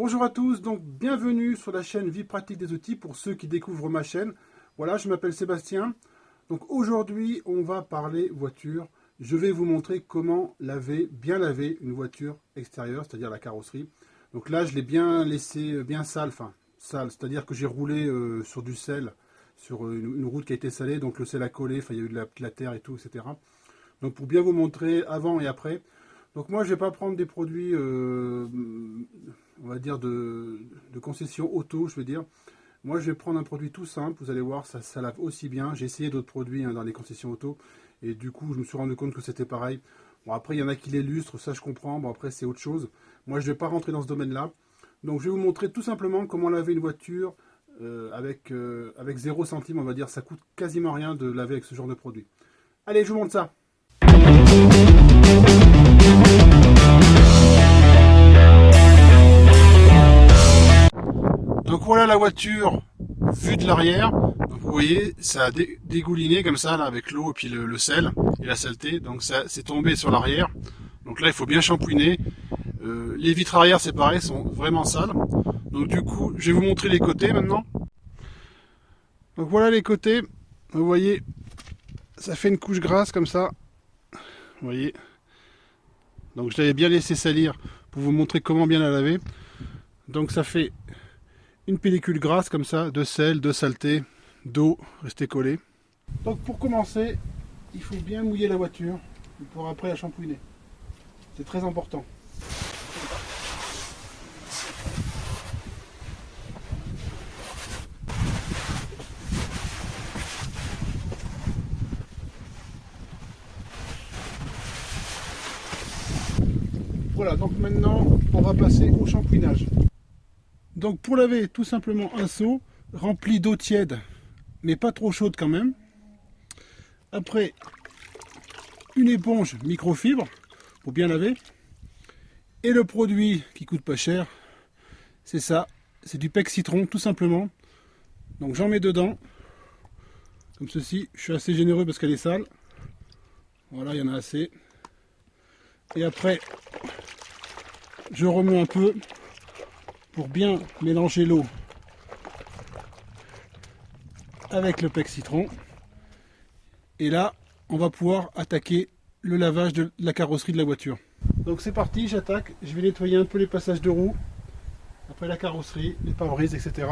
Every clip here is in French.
Bonjour à tous, donc bienvenue sur la chaîne Vie pratique des outils pour ceux qui découvrent ma chaîne. Voilà, je m'appelle Sébastien. Donc aujourd'hui, on va parler voiture. Je vais vous montrer comment bien laver une voiture extérieure, c'est-à-dire la carrosserie. Donc là, je l'ai bien laissé bien sale, c'est-à-dire que j'ai roulé sur du sel, sur une route qui a été salée, donc le sel a collé, il y a eu de la terre et tout, etc. Donc pour bien vous montrer avant et après. Donc moi, je ne vais pas prendre des produits, on va dire, de concession auto, je veux dire. Moi, je vais prendre un produit tout simple, vous allez voir, ça lave aussi bien. J'ai essayé d'autres produits dans les concessions auto, et du coup, je me suis rendu compte que c'était pareil. Bon, après, il y en a qui l'illustrent, ça je comprends, bon après, c'est autre chose. Moi, je ne vais pas rentrer dans ce domaine-là. Donc, je vais vous montrer tout simplement comment laver une voiture avec 0 centime, on va dire. Ça coûte quasiment rien de laver avec ce genre de produit. Allez, je vous montre ça. Donc voilà la voiture vue de l'arrière. Vous voyez, ça a dégouliné comme ça là, avec l'eau et puis le sel et la saleté. Donc ça c'est tombé sur l'arrière. Donc là il faut bien shampouiner. Les vitres arrière c'est pareil, sont vraiment sales. Donc du coup je vais vous montrer les côtés maintenant. Donc voilà les côtés. Vous voyez, ça fait une couche grasse comme ça. Vous voyez. Donc je l'avais bien laissé salir pour vous montrer comment bien la laver. Donc ça fait une pellicule grasse comme ça, de sel, de saleté, d'eau restée collée. Donc pour commencer, il faut bien mouiller la voiture pour après la shampouiner. C'est très important. Voilà, donc maintenant on va passer au shampouinage. Donc pour laver tout simplement un seau rempli d'eau tiède, mais pas trop chaude quand même. Après une éponge microfibre pour bien laver. Et le produit qui coûte pas cher, c'est ça, c'est du PEC citron tout simplement. Donc j'en mets dedans, comme ceci. Je suis assez généreux parce qu'elle est sale. Voilà, il y en a assez. Et après, je remue un peu pour bien mélanger l'eau avec le PEC citron. Et là, on va pouvoir attaquer le lavage de la carrosserie de la voiture. Donc c'est parti, j'attaque. Je vais nettoyer un peu les passages de roues, après la carrosserie, les pare-brises, etc.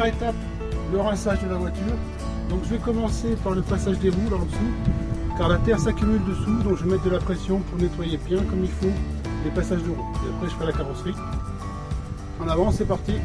Étape, le rinçage de la voiture. Donc je vais commencer par le passage des roues là en dessous, car la terre s'accumule dessous, donc je vais mettre de la pression pour nettoyer bien comme il faut les passages de roues. Et après je ferai la carrosserie. En avant, c'est parti.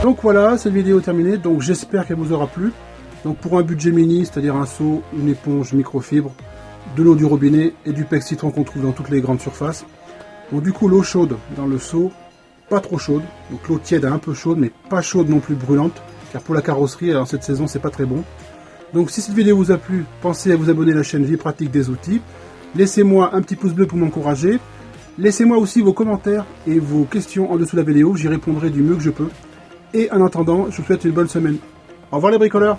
Donc voilà, cette vidéo est terminée, donc j'espère qu'elle vous aura plu. Donc pour un budget mini, c'est-à-dire un seau, une éponge microfibre, de l'eau du robinet et du pec citron qu'on trouve dans toutes les grandes surfaces. Donc du coup l'eau chaude dans le seau, pas trop chaude, donc l'eau tiède un peu chaude, mais pas chaude non plus brûlante, car pour la carrosserie, alors cette saison c'est pas très bon. Donc si cette vidéo vous a plu, pensez à vous abonner à la chaîne Vie Pratique des Outils. Laissez-moi un petit pouce bleu pour m'encourager. Laissez-moi aussi vos commentaires et vos questions en dessous de la vidéo, j'y répondrai du mieux que je peux. Et en attendant, je vous souhaite une bonne semaine. Au revoir les bricoleurs!